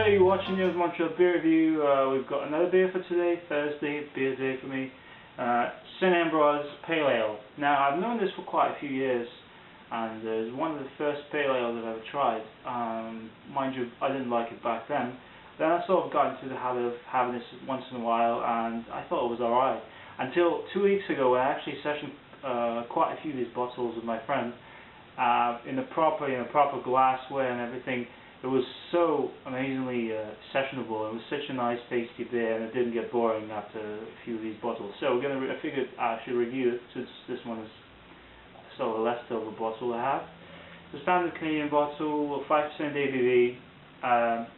Hello, you're watching the Montreal beer review. We've got another beer for today, Thursday, beer day for me. St-Ambroise Pale Ale. Now, I've known this for quite a few years, and it's one of the first pale ales I've ever tried. Mind you, I didn't like it back then. Then I sort of got into the habit of having this once in a while, and I thought it was alright. Until 2 weeks ago, I actually sessioned quite a few of these bottles with my friend in a proper glassware and everything. It was so amazingly sessionable. It was such a nice, tasty beer, and it didn't get boring after a few of these bottles. So I figured I should review it, since this one is sort of a leftover bottle I have. It's a standard Canadian bottle, 5% ABV.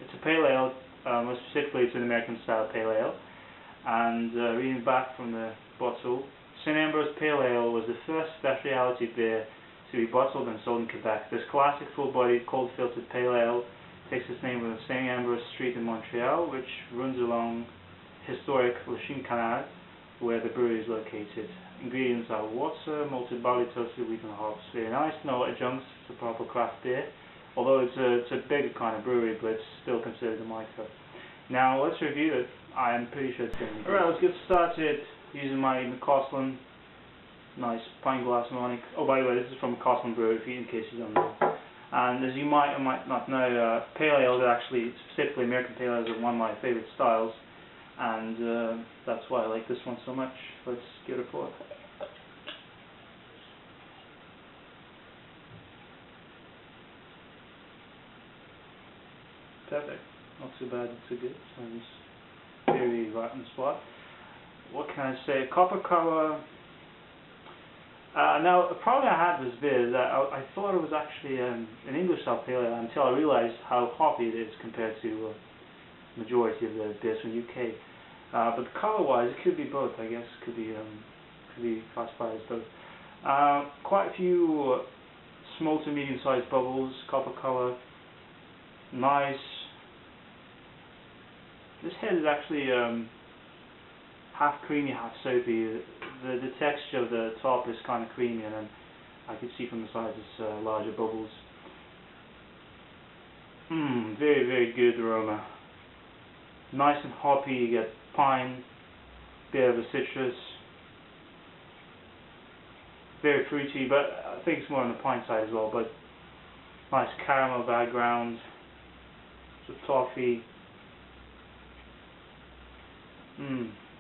It's a pale ale. More specifically, it's an American-style pale ale. And reading back from the bottle, St-Ambroise Pale Ale was the first specialty beer to be bottled and sold in Quebec. This classic full-bodied, cold-filtered pale ale takes its name from the St-Ambroise Street in Montreal, which runs along historic Lachine Canal, where the brewery is located. Ingredients are water, malted barley, toasted wheat and hops. Very nice, no adjuncts. It's a proper craft beer. Although it's a bigger kind of brewery, but it's still considered a micro. Now let's review it. I'm pretty sure it's going to be good. Alright, let's get started using my McAuslan. Nice pint glass Monic. Oh, by the way, this is from McAuslan Brewery, in case you don't know. And as you might or might not know, pale ales are actually, specifically American pale ales, are one of my favorite styles, and that's why I like this one so much. Let's give it a pour. Perfect. Not too bad, not too good. Sounds very right on the spot. What can I say? Copper color. Now, the problem I had with this beer is that I thought it was actually an English-style pale ale until I realized how hoppy it is compared to the majority of the beers from the UK. But color-wise, it could be both, I guess. Could be classified as both. Quite a few small to medium-sized bubbles, copper color, nice. This head is actually half creamy, half soapy. The texture of the top is kind of creamy, and then I can see from the sides it's larger bubbles. Very, very good aroma. Nice and hoppy. You get pine, bit of a citrus. Very fruity, but I think it's more on the pine side as well. But nice caramel background. Some toffee.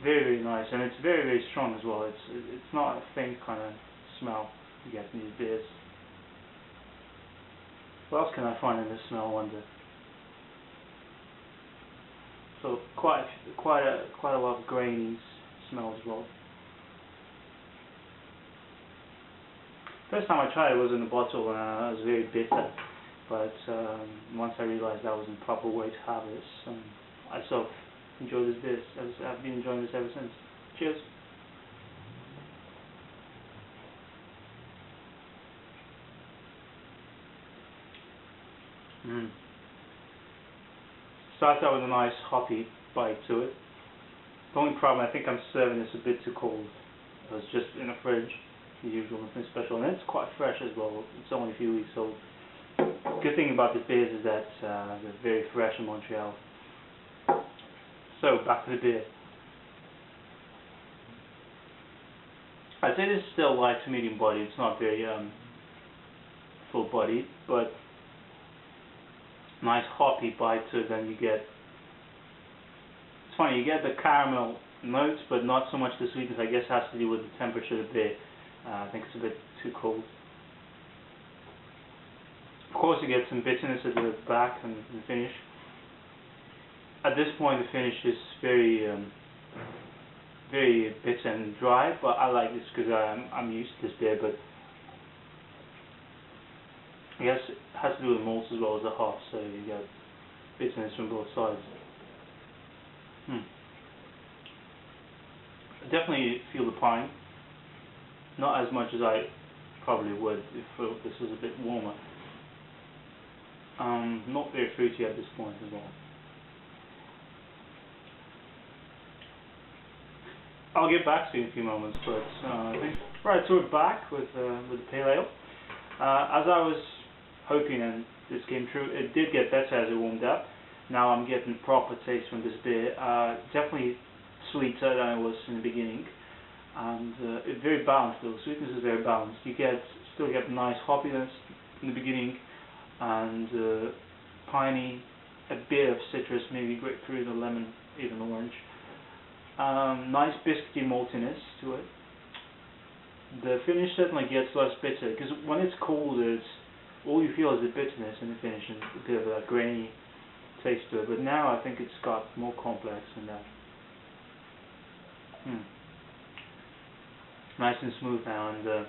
Very, very nice, and it's very, very strong as well. It's not a faint kind of smell you get in these beers. What else can I find in this smell, I wonder? So quite a lot of grainy smell as well. First time I tried it was in a bottle, and it was very bitter. But once I realized that wasn't the proper way to have this, I sort of enjoy this beer. I've been enjoying this ever since. Cheers. Starts out with a nice hoppy bite to it. The only problem, I think I'm serving this a bit too cold. It was just in the fridge, the usual, nothing special, and it's quite fresh as well. It's only a few weeks old. Good thing about this beer is that they're very fresh in Montreal. So, back to the beer. I'd say this is still light to medium bodied. It's not very full bodied, but nice hoppy bite to it. Then you get, it's funny, you get the caramel notes, but not so much the sweetness. I guess it has to do with the temperature of the beer. I think it's a bit too cold. Of course, you get some bitterness at the back and the finish. At this point, the finish is very, very bitter and dry, but I like this because I'm used to this beer. But I guess it has to do with the malts as well as the hops, so you get bitterness from both sides. I definitely feel the pine, not as much as I probably would if this was a bit warmer. Not very fruity at this point as well. I'll get back to you in a few moments, but I think right, so we're back with the pale ale. As I was hoping, and this came true, it did get better as it warmed up. Now I'm getting proper taste from this beer. Definitely sweeter than it was in the beginning, and it's very balanced though. Sweetness is very balanced. You still get nice hoppiness in the beginning, and piney, a bit of citrus, maybe grapefruit or lemon, even orange. Nice biscuity maltiness to it. The finish certainly gets less bitter, because when it's cold, all you feel is the bitterness in the finish and a bit of that grainy taste to it. But now I think it's got more complex than that. Nice and smooth now, and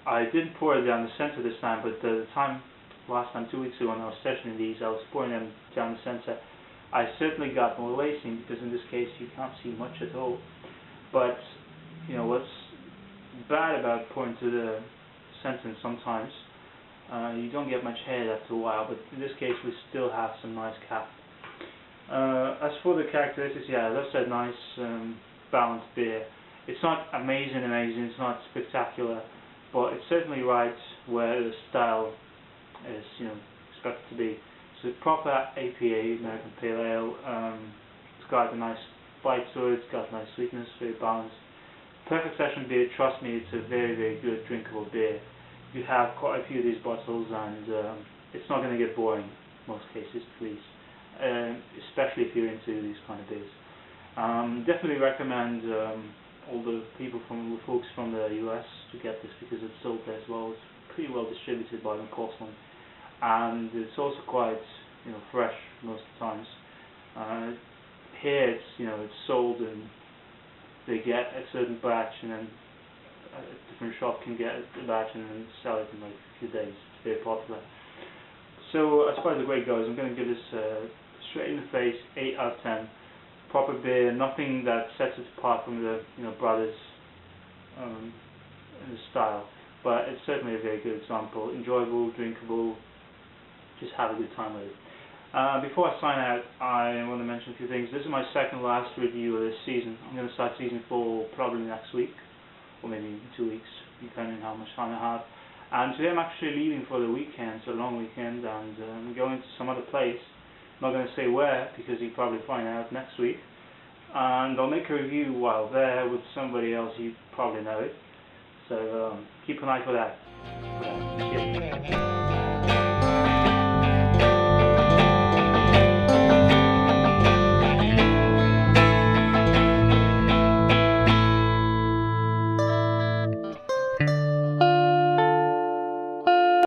I didn't pour it down the center this time, but last time 2 weeks ago when I was sessioning these, I was pouring them down the center. I certainly got more lacing, because in this case you can't see much at all. But you know what's bad about pouring to the center sometimes, you don't get much head after a while, but in this case we still have some nice cap. As for the characteristics, yeah, as I said, nice balanced beer. It's not amazing, it's not spectacular, but it's certainly right where the style is, expected to be. So proper APA, American Pale Ale. It's got a nice bite to it, it's got nice sweetness, very balanced. Perfect session beer, trust me, it's a very, very good drinkable beer. You have quite a few of these bottles and it's not going to get boring in most cases, please. Especially if you're into these kind of beers. Definitely recommend all the folks from the US to get this, because it's sold there as well. It's pretty well distributed by McAuslan, and it's also quite fresh most of the times. Here it's sold and they get a certain batch, and then a different shop can get a batch and then sell it in like a few days. It's very popular. So as far as the grade goes, I'm going to give this straight in the face 8 out of 10. Proper beer, nothing that sets it apart from the brothers in the style, but it's certainly a very good example. Enjoyable, drinkable, just have a good time with it. Before I sign out, I want to mention a few things. This is my second last review of this season. I'm going to start season 4 probably next week, or maybe in 2 weeks, depending on how much time I have. And today I'm actually leaving for the weekend, so a long weekend, and I'm going to some other place. I'm not going to say where, because you'll probably find out next week. And I'll make a review while there with somebody else, you probably know it. So keep an eye for that. Yeah.